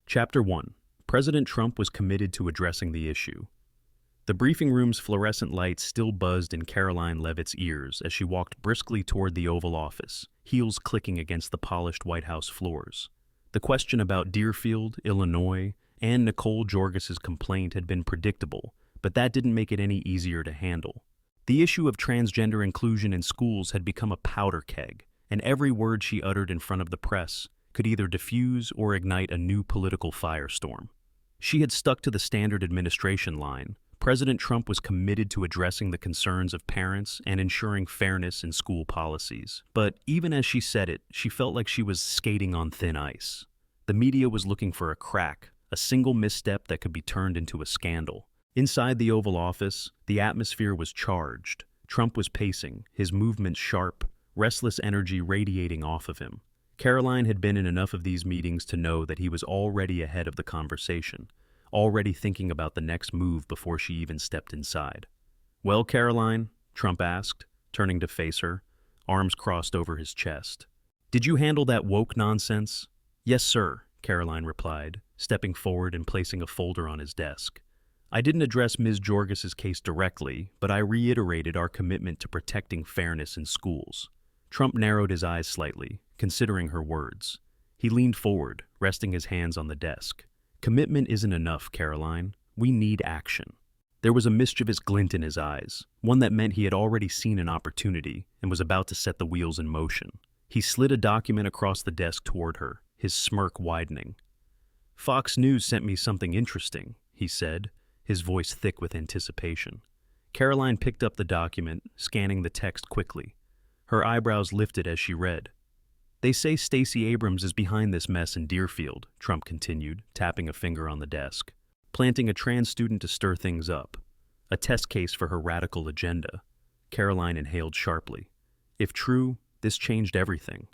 Chapter 1. President Trump was committed to addressing the issue. The briefing room's fluorescent lights still buzzed in Karoline Leavitt's ears as she walked briskly toward the Oval Office, heels clicking against the polished White House floors. The question about Deerfield, Illinois, and Nicole Jorgis's complaint had been predictable, but that didn't make it any easier to handle. The issue of transgender inclusion in schools had become a powder keg, and every word she uttered in front of the press could either diffuse or ignite a new political firestorm. She had stuck to the standard administration line. President Trump was committed to addressing the concerns of parents and ensuring fairness in school policies. But even as she said it, she felt like she was skating on thin ice. The media was looking for a crack, a single misstep that could be turned into a scandal. Inside the Oval Office, the atmosphere was charged. Trump was pacing, his movements sharp, restless energy radiating off of him. Karoline had been in enough of these meetings to know that he was already ahead of the conversation, already thinking about the next move before she even stepped inside. "Well, Karoline?" Trump asked, turning to face her, arms crossed over his chest. "Did you handle that woke nonsense?" "Yes, sir," Karoline replied, stepping forward and placing a folder on his desk. "I didn't address Ms. Jorgis's case directly, but I reiterated our commitment to protecting fairness in schools." Trump narrowed his eyes slightly, considering her words. He leaned forward, resting his hands on the desk. "Commitment isn't enough, Karoline. We need action." There was a mischievous glint in his eyes, one that meant he had already seen an opportunity and was about to set the wheels in motion. He slid a document across the desk toward her, his smirk widening. "Fox News sent me something interesting," he said, his voice thick with anticipation. Karoline picked up the document, scanning the text quickly. Her eyebrows lifted as she read. "They say Stacey Abrams is behind this mess in Deerfield," Trump continued, tapping a finger on the desk. "Planting a trans student to stir things up. A test case for her radical agenda." Karoline inhaled sharply. If true, this changed everything.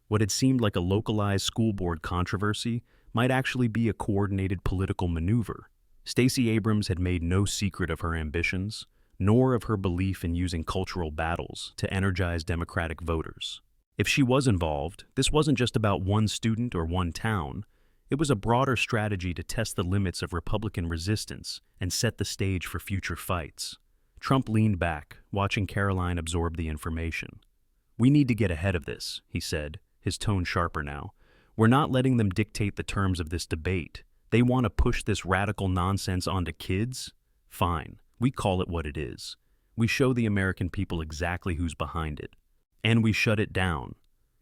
What had seemed like a localized school board controversy might actually be a coordinated political maneuver. Stacey Abrams had made no secret of her ambitions, nor of her belief in using cultural battles to energize Democratic voters. If she was involved, this wasn't just about one student or one town. It was a broader strategy to test the limits of Republican resistance and set the stage for future fights. Trump leaned back, watching Karoline absorb the information. "We need to get ahead of this," he said, his tone sharper now. "We're not letting them dictate the terms of this debate. They want to push this radical nonsense onto kids? Fine. We call it what it is. We show the American people exactly who's behind it. And we shut it down."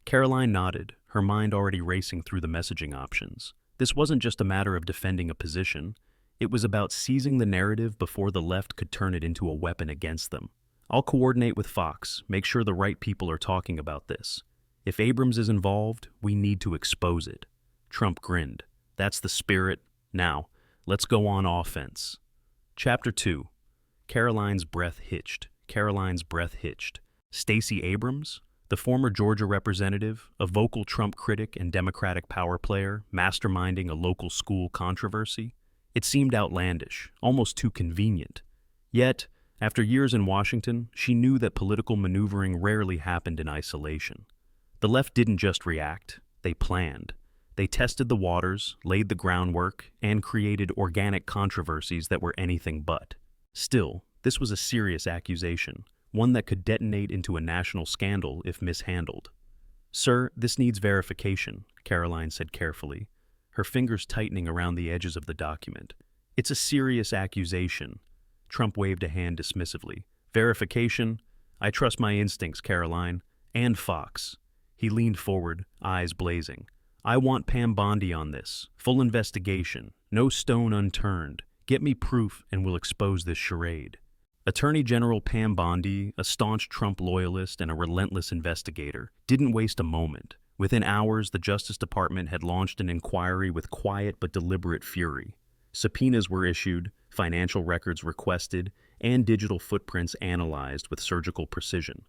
Karoline nodded, her mind already racing through the messaging options. This wasn't just a matter of defending a position. It was about seizing the narrative before the left could turn it into a weapon against them. "I'll coordinate with Fox, make sure the right people are talking about this. If Abrams is involved, we need to expose it." Trump grinned. "That's the spirit. Now, let's go on offense." Chapter 2. Karoline's breath hitched. Stacey Abrams, the former Georgia representative, a vocal Trump critic and Democratic power player, masterminding a local school controversy? It seemed outlandish, almost too convenient. Yet, after years in Washington, she knew that political maneuvering rarely happened in isolation. The left didn't just react, they planned. They tested the waters, laid the groundwork, and created organic controversies that were anything but. Still, this was a serious accusation, one that could detonate into a national scandal if mishandled. "Sir, this needs verification," Karoline said carefully, her fingers tightening around the edges of the document. "It's a serious accusation." Trump waved a hand dismissively. "Verification? I trust my instincts, Karoline, and Fox." He leaned forward, eyes blazing. "I want Pam Bondi on this. Full investigation. No stone unturned. Get me proof and we'll expose this charade." Attorney General Pam Bondi, a staunch Trump loyalist and a relentless investigator, didn't waste a moment. Within hours, the Justice Department had launched an inquiry with quiet but deliberate fury. Subpoenas were issued, financial records requested, and digital footprints analyzed with surgical precision.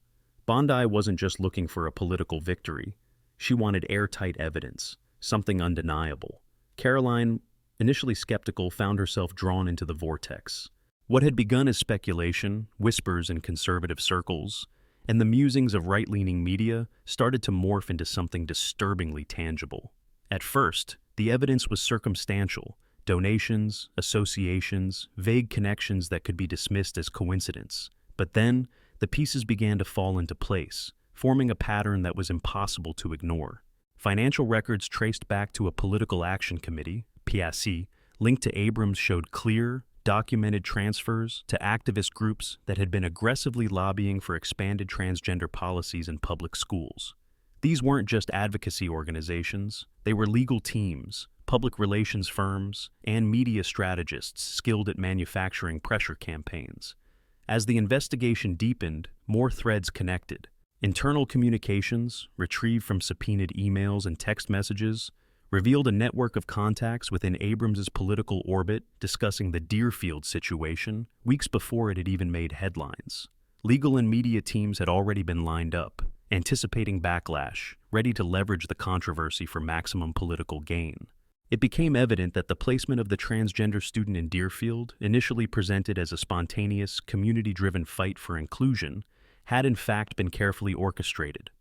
Bondi wasn't just looking for a political victory. She wanted airtight evidence, something undeniable. Karoline, initially skeptical, found herself drawn into the vortex. What had begun as speculation, whispers in conservative circles, and the musings of right-leaning media started to morph into something disturbingly tangible. At first, The evidence was circumstantial: donations, associations, vague connections that could be dismissed as coincidence. But then, the pieces began to fall into place, forming a pattern that was impossible to ignore. Financial records traced back to a political action committee, PAC, linked to Abrams showed clear, documented transfers to activist groups that had been aggressively lobbying for expanded transgender policies in public schools. These weren't just advocacy organizations, they were legal teams, public relations firms, and media strategists skilled at manufacturing pressure campaigns. As the investigation deepened, more threads connected. Internal communications, retrieved from subpoenaed emails and text messages, revealed a network of contacts within Abrams's political orbit discussing the Deerfield situation weeks before it had even made headlines. Legal and media teams had already been lined up, anticipating backlash, ready to leverage the controversy for maximum political gain. It became evident that the placement of the transgender student in Deerfield, initially presented as a spontaneous, community-driven fight for inclusion, had in fact been carefully orchestrated.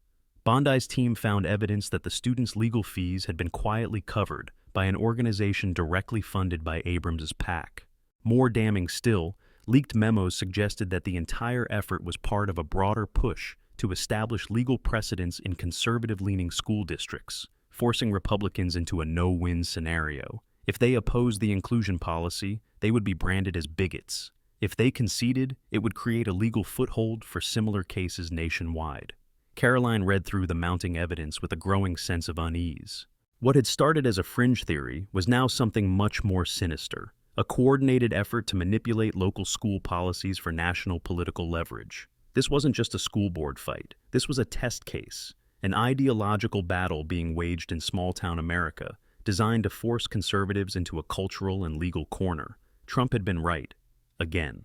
Bondi's team found evidence that the student's legal fees had been quietly covered by an organization directly funded by Abrams's PAC. More damning still, leaked memos suggested that the entire effort was part of a broader push to establish legal precedents in conservative-leaning school districts, forcing Republicans into a no-win scenario. If they opposed the inclusion policy, they would be branded as bigots. If they conceded, it would create a legal foothold for similar cases nationwide. Karoline read through the mounting evidence with a growing sense of unease. What had started as a fringe theory was now something much more sinister, a coordinated effort to manipulate local school policies for national political leverage. This wasn't just a school board fight. This was a test case, an ideological battle being waged in small-town America, designed to force conservatives into a cultural and legal corner. Trump had been right. Again.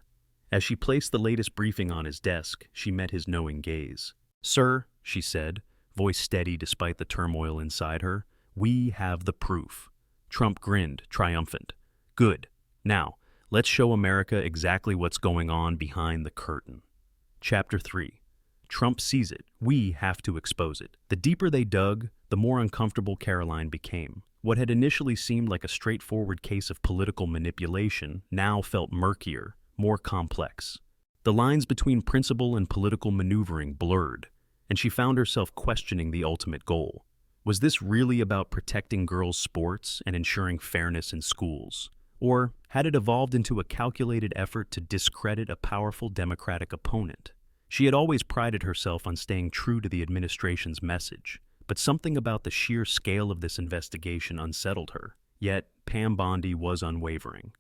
As she placed the latest briefing on his desk, she met his knowing gaze. "Sir," she said, voice steady despite the turmoil inside her, "we have the proof." Trump grinned, triumphant. "Good. Now, let's show America exactly what's going on behind the curtain." Chapter 3. Trump sees it. We have to expose it. The deeper they dug, the more uncomfortable Karoline became. What had initially seemed like a straightforward case of political manipulation now felt murkier, more complex. The lines between principle and political maneuvering blurred, and she found herself questioning the ultimate goal. Was this really about protecting girls' sports and ensuring fairness in schools? Or had it evolved into a calculated effort to discredit a powerful Democratic opponent? She had always prided herself on staying true to the administration's message, but something about the sheer scale of this investigation unsettled her. Yet, Pam Bondi was unwavering.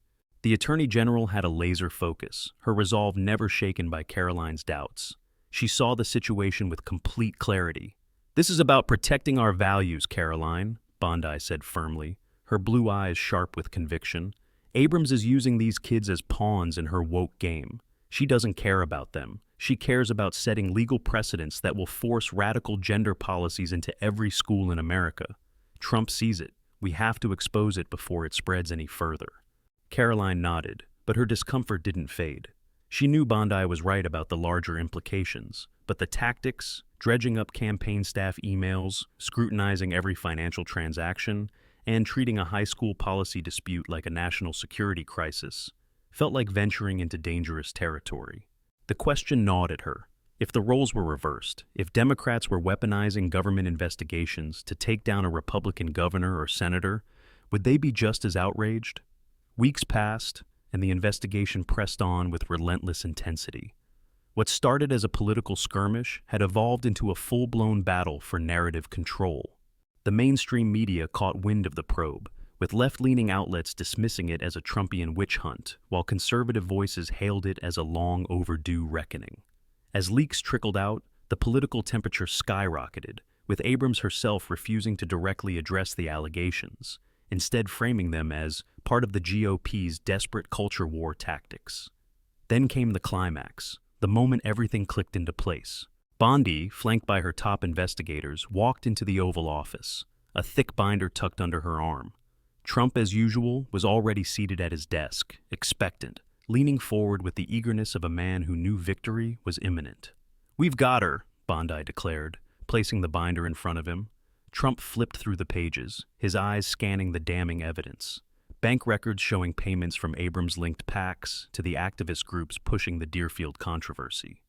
The Attorney General had a laser focus, her resolve never shaken by Karoline's doubts. She saw the situation with complete clarity. "This is about protecting our values, Karoline," Bondi said firmly, her blue eyes sharp with conviction. "Abrams is using these kids as pawns in her woke game. She doesn't care about them. She cares about setting legal precedents that will force radical gender policies into every school in America. Trump sees it. We have to expose it before it spreads any further." Karoline nodded, but her discomfort didn't fade. She knew Bondi was right about the larger implications, but the tactics, dredging up campaign staff emails, scrutinizing every financial transaction, and treating a high school policy dispute like a national security crisis, felt like venturing into dangerous territory. The question gnawed at her. If the roles were reversed, if Democrats were weaponizing government investigations to take down a Republican governor or senator, would they be just as outraged? Weeks passed, and the investigation pressed on with relentless intensity. What started as a political skirmish had evolved into a full-blown battle for narrative control. The mainstream media caught wind of the probe, with left-leaning outlets dismissing it as a Trumpian witch hunt, while conservative voices hailed it as a long-overdue reckoning. As leaks trickled out, the political temperature skyrocketed, with Abrams herself refusing to directly address the allegations, instead framing them as part of the GOP's desperate culture war tactics. Then came the climax, the moment everything clicked into place. Bondi, flanked by her top investigators, walked into the Oval Office, a thick binder tucked under her arm. Trump, as usual, was already seated at his desk, expectant, leaning forward with the eagerness of a man who knew victory was imminent. "We've got her," Bondi declared, placing the binder in front of him. Trump flipped through the pages, his eyes scanning the damning evidence. Bank records showing payments from Abrams-linked PACs to the activist groups pushing the Deerfield controversy.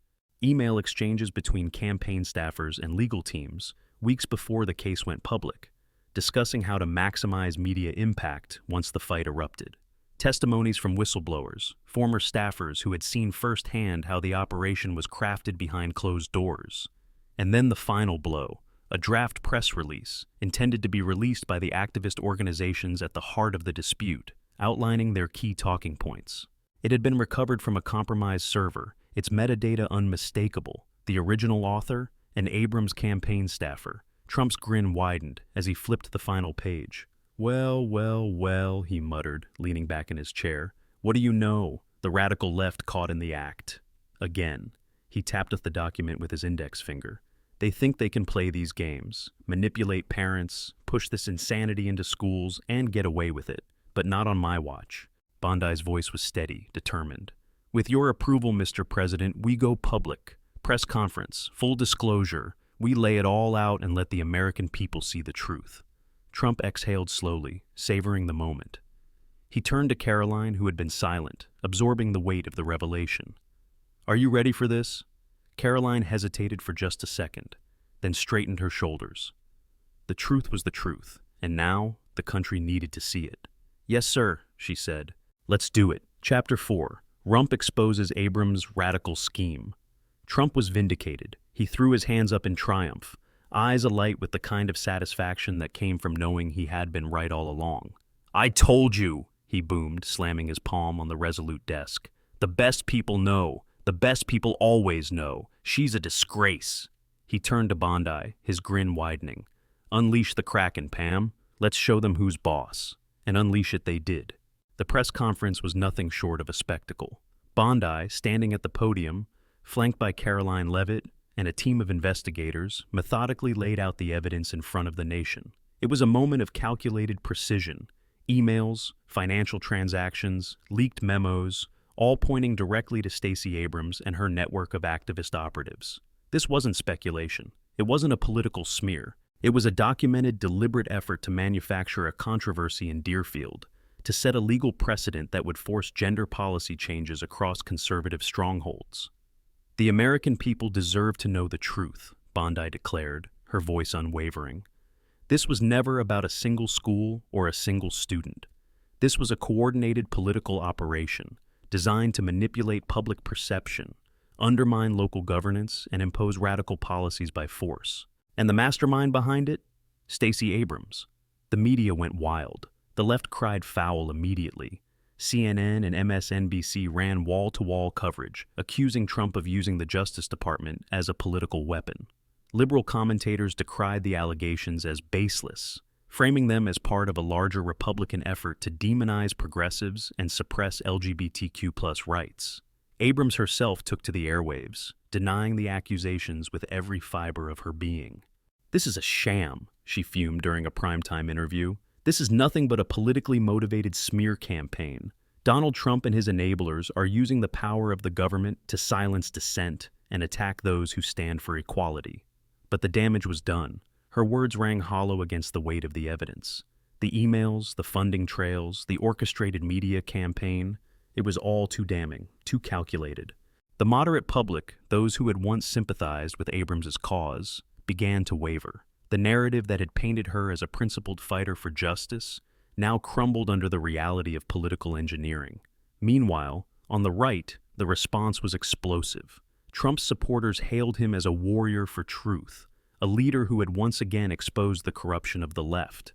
Email exchanges between campaign staffers and legal teams weeks before the case went public, discussing how to maximize media impact once the fight erupted. Testimonies from whistleblowers, former staffers who had seen firsthand how the operation was crafted behind closed doors. And then the final blow, a draft press release intended to be released by the activist organizations at the heart of the dispute, outlining their key talking points. It had been recovered from a compromised server, its metadata unmistakable, the original author, an Abrams campaign staffer. Trump's grin widened as he flipped the final page. Well, well, well, he muttered, leaning back in his chair. What do you know? The radical left caught in the act. Again, he tapped at the document with his index finger. They think they can play these games, manipulate parents, push this insanity into schools, and get away with it. But not on my watch. Bondi's voice was steady, determined. With your approval, Mr. President, we go public. Press conference, full disclosure. We lay it all out and let the American people see the truth. Trump exhaled slowly, savoring the moment. He turned to Karoline, who had been silent, absorbing the weight of the revelation. Are you ready for this? Karoline hesitated for just a second, then straightened her shoulders. The truth was the truth, and now the country needed to see it. Yes, sir, she said. Let's do it. Chapter 4. Rump exposes Abrams' radical scheme. Trump was vindicated. He threw his hands up in triumph, eyes alight with the kind of satisfaction that came from knowing he had been right all along. I told you, he boomed, slamming his palm on the resolute desk. The best people know. The best people always know. She's a disgrace. He turned to Bondi, his grin widening. Unleash the Kraken, Pam. Let's show them who's boss. And unleash it they did. The press conference was nothing short of a spectacle. Bondi, standing at the podium, flanked by Karoline Leavitt and a team of investigators, methodically laid out the evidence in front of the nation. It was a moment of calculated precision. Emails, financial transactions, leaked memos, all pointing directly to Stacey Abrams and her network of activist operatives. This wasn't speculation. It wasn't a political smear. It was a documented, deliberate effort to manufacture a controversy in Deerfield, to set a legal precedent that would force gender policy changes across conservative strongholds. The American people deserve to know the truth, Bondi declared, her voice unwavering. This was never about a single school or a single student. This was a coordinated political operation, designed to manipulate public perception, undermine local governance, and impose radical policies by force. And the mastermind behind it? Stacey Abrams. The media went wild. The left cried foul immediately. CNN and MSNBC ran wall-to-wall coverage, accusing Trump of using the Justice Department as a political weapon. Liberal commentators decried the allegations as baseless, framing them as part of a larger Republican effort to demonize progressives and suppress LGBTQ+ rights. Abrams herself took to the airwaves, denying the accusations with every fiber of her being. This is a sham, she fumed during a primetime interview. This is nothing but a politically motivated smear campaign. Donald Trump and his enablers are using the power of the government to silence dissent and attack those who stand for equality. But the damage was done. Her words rang hollow against the weight of the evidence. The emails, the funding trails, the orchestrated media campaign, it was all too damning, too calculated. The moderate public, those who had once sympathized with Abrams' cause, began to waver. The narrative that had painted her as a principled fighter for justice now crumbled under the reality of political engineering. Meanwhile, on the right, the response was explosive. Trump's supporters hailed him as a warrior for truth, a leader who had once again exposed the corruption of the left.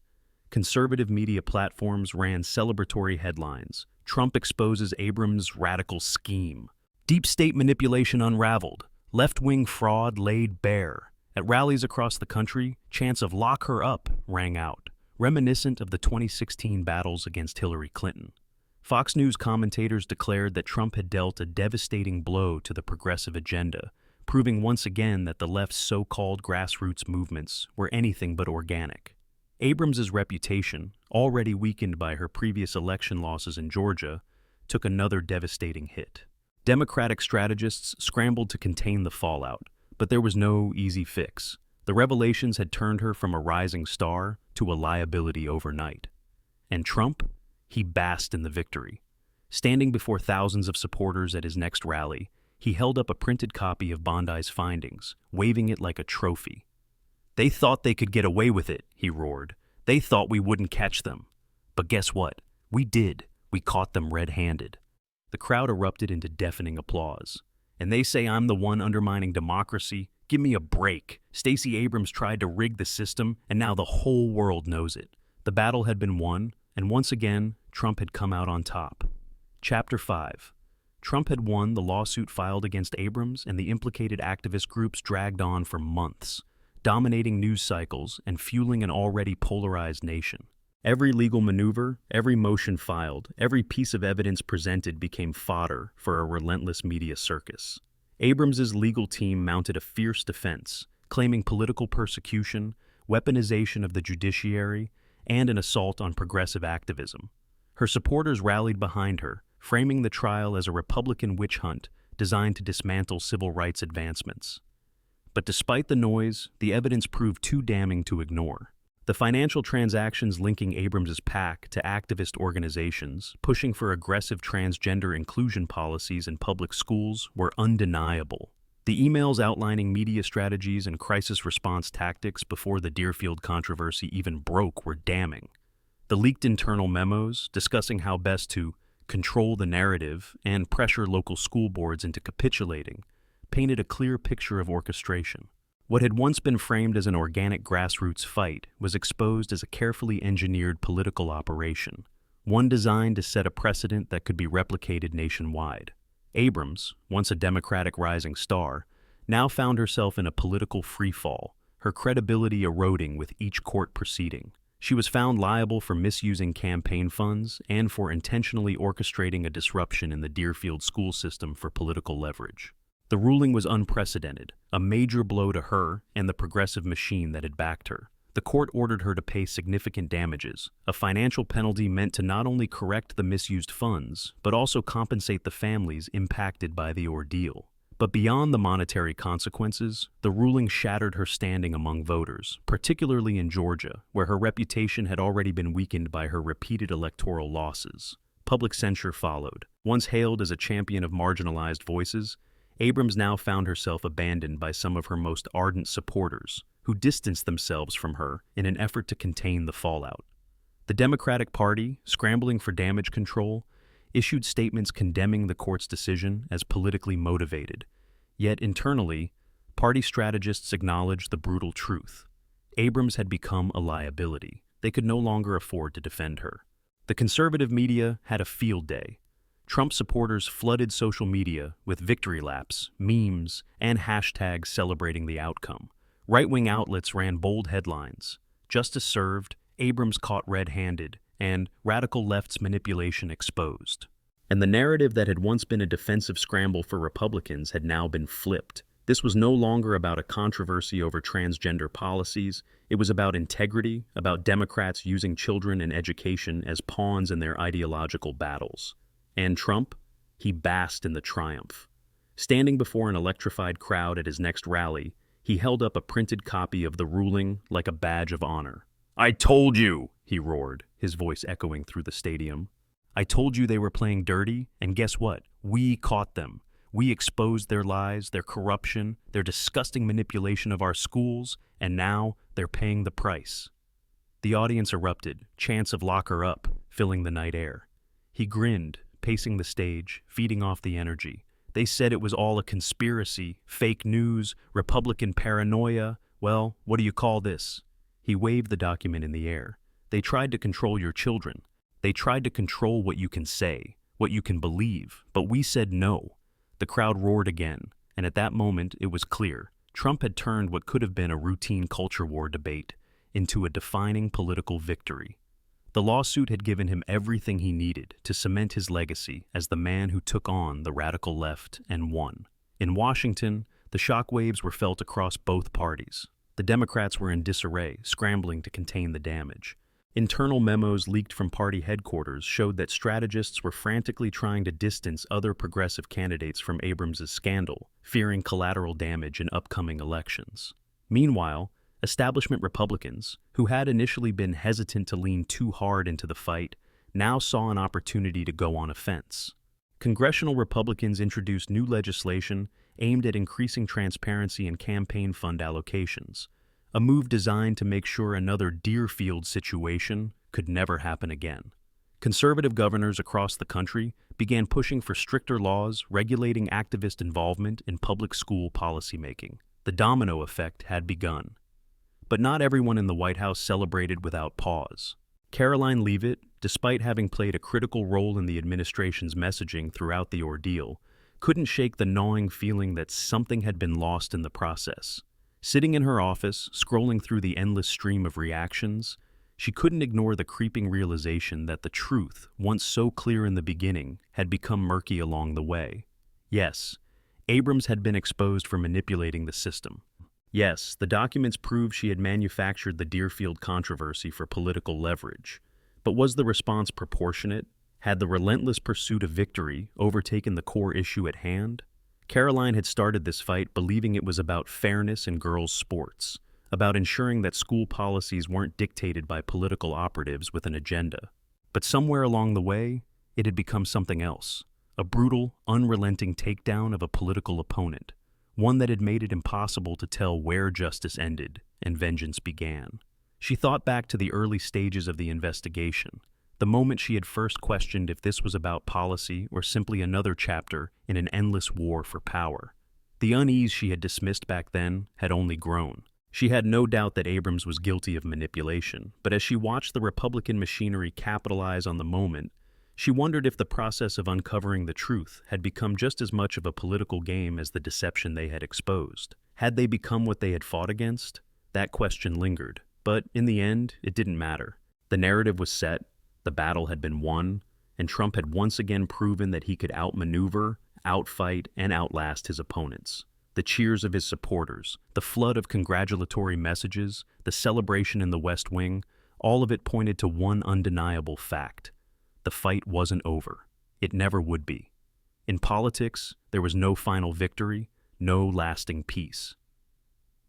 Conservative media platforms ran celebratory headlines. Trump exposes Abrams' radical scheme. Deep state manipulation unraveled. Left-wing fraud laid bare. At rallies across the country, chants of "lock her up" rang out, reminiscent of the 2016 battles against Hillary Clinton. Fox News commentators declared that Trump had dealt a devastating blow to the progressive agenda, proving once again that the left's so-called grassroots movements were anything but organic. Abrams' reputation, already weakened by her previous election losses in Georgia, took another devastating hit. Democratic strategists scrambled to contain the fallout, but there was no easy fix. The revelations had turned her from a rising star to a liability overnight. And Trump? He basked in the victory. Standing before thousands of supporters at his next rally, he held up a printed copy of Bondi's findings, waving it like a trophy. "They thought they could get away with it," he roared. "They thought we wouldn't catch them. But guess what? We did. We caught them red-handed." The crowd erupted into deafening applause. "And they say I'm the one undermining democracy? Give me a break. Stacey Abrams tried to rig the system, and now the whole world knows it." The battle had been won, and once again, Trump had come out on top. Chapter 5. Trump had won the lawsuit filed against Abrams, and the implicated activist groups dragged on for months, dominating news cycles and fueling an already polarized nation. Every legal maneuver, every motion filed, every piece of evidence presented became fodder for a relentless media circus. Abrams's legal team mounted a fierce defense, claiming political persecution, weaponization of the judiciary, and an assault on progressive activism. Her supporters rallied behind her, framing the trial as a Republican witch hunt designed to dismantle civil rights advancements. But despite the noise, the evidence proved too damning to ignore. The financial transactions linking Abrams's PAC to activist organizations pushing for aggressive transgender inclusion policies in public schools were undeniable. The emails outlining media strategies and crisis response tactics before the Deerfield controversy even broke were damning. The leaked internal memos discussing how best to control the narrative and pressure local school boards into capitulating painted a clear picture of orchestration. What had once been framed as an organic grassroots fight was exposed as a carefully engineered political operation, one designed to set a precedent that could be replicated nationwide. Abrams, once a Democratic rising star, now found herself in a political freefall, her credibility eroding with each court proceeding. She was found liable for misusing campaign funds and for intentionally orchestrating a disruption in the Deerfield school system for political leverage. The ruling was unprecedented, a major blow to her and the progressive machine that had backed her. The court ordered her to pay significant damages, a financial penalty meant to not only correct the misused funds, but also compensate the families impacted by the ordeal. But beyond the monetary consequences, the ruling shattered her standing among voters, particularly in Georgia, where her reputation had already been weakened by her repeated electoral losses. Public censure followed. Once hailed as a champion of marginalized voices, Abrams now found herself abandoned by some of her most ardent supporters, who distanced themselves from her in an effort to contain the fallout. The Democratic Party, scrambling for damage control, issued statements condemning the court's decision as politically motivated. Yet internally, party strategists acknowledged the brutal truth. Abrams had become a liability. They could no longer afford to defend her. The conservative media had a field day. Trump supporters flooded social media with victory laps, memes, and hashtags celebrating the outcome. Right-wing outlets ran bold headlines: "Justice served," "Abrams caught red-handed," and "Radical left's manipulation exposed." And the narrative that had once been a defensive scramble for Republicans had now been flipped. This was no longer about a controversy over transgender policies. It was about integrity, about Democrats using children and education as pawns in their ideological battles. And Trump? He basked in the triumph. Standing before an electrified crowd at his next rally, he held up a printed copy of the ruling like a badge of honor. "I told you," he roared, his voice echoing through the stadium. "I told you they were playing dirty, and guess what? We caught them. We exposed their lies, their corruption, their disgusting manipulation of our schools, and now they're paying the price." The audience erupted, chants of "lock her up" filling the night air. He grinned, pacing the stage, feeding off the energy. They said it was all a conspiracy, fake news, Republican paranoia. Well, what do you call this? He waved the document in the air. They tried to control your children. They tried to control what you can say, what you can believe, but we said no. The crowd roared again, and at that moment it was clear. Trump had turned what could have been a routine culture war debate into a defining political victory. The lawsuit had given him everything he needed to cement his legacy as the man who took on the radical left and won. In Washington, the shockwaves were felt across both parties. The Democrats were in disarray, scrambling to contain the damage. Internal memos leaked from party headquarters showed that strategists were frantically trying to distance other progressive candidates from Abrams's scandal, fearing collateral damage in upcoming elections. Meanwhile, establishment Republicans, who had initially been hesitant to lean too hard into the fight, now saw an opportunity to go on offense. Congressional Republicans introduced new legislation aimed at increasing transparency in campaign fund allocations, a move designed to make sure another Deerfield situation could never happen again. Conservative governors across the country began pushing for stricter laws regulating activist involvement in public school policymaking. The domino effect had begun. But not everyone in the White House celebrated without pause. Karoline Leavitt, despite having played a critical role in the administration's messaging throughout the ordeal, couldn't shake the gnawing feeling that something had been lost in the process. Sitting in her office, scrolling through the endless stream of reactions, she couldn't ignore the creeping realization that the truth, once so clear in the beginning, had become murky along the way. Yes, Abrams had been exposed for manipulating the system. Yes, the documents proved she had manufactured the Deerfield controversy for political leverage. But was the response proportionate? Had the relentless pursuit of victory overtaken the core issue at hand? Karoline had started this fight believing it was about fairness in girls' sports, about ensuring that school policies weren't dictated by political operatives with an agenda. But somewhere along the way, it had become something else, a brutal, unrelenting takedown of a political opponent, one that had made it impossible to tell where justice ended and vengeance began. She thought back to the early stages of the investigation, the moment she had first questioned if this was about policy or simply another chapter in an endless war for power. The unease she had dismissed back then had only grown. She had no doubt that Abrams was guilty of manipulation, but as she watched the Republican machinery capitalize on the moment, she wondered if the process of uncovering the truth had become just as much of a political game as the deception they had exposed. Had they become what they had fought against? That question lingered, but in the end, it didn't matter. The narrative was set, the battle had been won, and Trump had once again proven that he could outmaneuver, outfight, and outlast his opponents. The cheers of his supporters, the flood of congratulatory messages, the celebration in the West Wing, all of it pointed to one undeniable fact. The fight wasn't over. It never would be. In politics, there was no final victory, no lasting peace.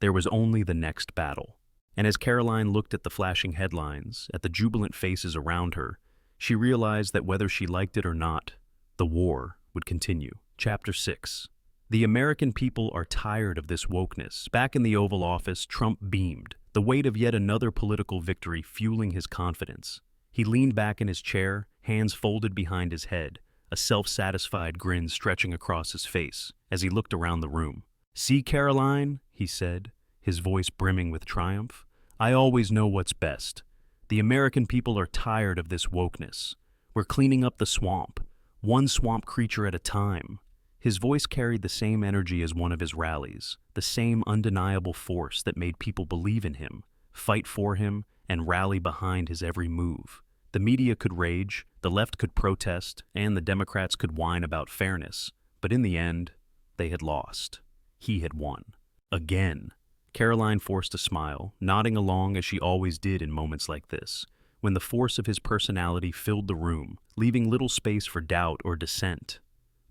There was only the next battle. And as Karoline looked at the flashing headlines, at the jubilant faces around her, she realized that whether she liked it or not, the war would continue. Chapter 6. The American people are tired of this wokeness. Back in the Oval Office, Trump beamed, the weight of yet another political victory fueling his confidence. He leaned back in his chair, hands folded behind his head, a self-satisfied grin stretching across his face as he looked around the room. "See, Karoline," he said, his voice brimming with triumph, "I always know what's best. The American people are tired of this wokeness. We're cleaning up the swamp, one swamp creature at a time." His voice carried the same energy as one of his rallies, the same undeniable force that made people believe in him, fight for him, and rally behind his every move. The media could rage, the left could protest, and the Democrats could whine about fairness. But in the end, they had lost. He had won. Again. Karoline forced a smile, nodding along as she always did in moments like this, when the force of his personality filled the room, leaving little space for doubt or dissent.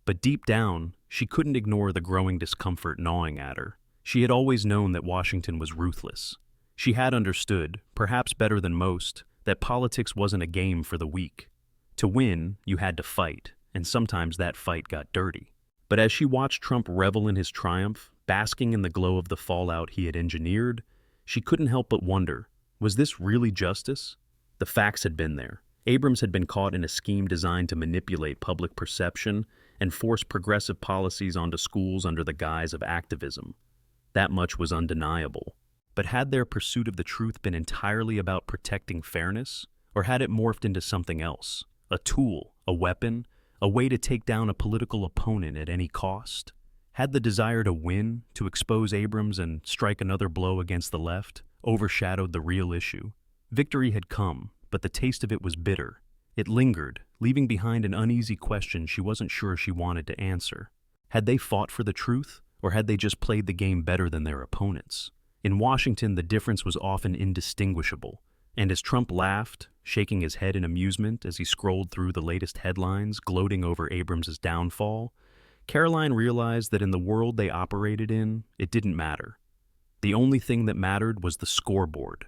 But deep down, she couldn't ignore the growing discomfort gnawing at her. She had always known that Washington was ruthless. She had understood, perhaps better than most, that politics wasn't a game for the weak. To win, you had to fight, and sometimes that fight got dirty. But as she watched Trump revel in his triumph, basking in the glow of the fallout he had engineered, she couldn't help but wonder, was this really justice? The facts had been there. Abrams had been caught in a scheme designed to manipulate public perception and force progressive policies onto schools under the guise of activism. That much was undeniable. But had their pursuit of the truth been entirely about protecting fairness, or had it morphed into something else? A tool, a weapon, a way to take down a political opponent at any cost? Had the desire to win, to expose Abrams and strike another blow against the left, overshadowed the real issue? Victory had come, but the taste of it was bitter. It lingered, leaving behind an uneasy question she wasn't sure she wanted to answer. Had they fought for the truth, or had they just played the game better than their opponents? In Washington, the difference was often indistinguishable, and as Trump laughed, shaking his head in amusement as he scrolled through the latest headlines gloating over Abrams' downfall, Karoline realized that in the world they operated in, it didn't matter. The only thing that mattered was the scoreboard.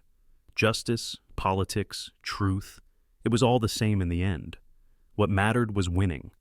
Justice, politics, truth, it was all the same in the end. What mattered was winning,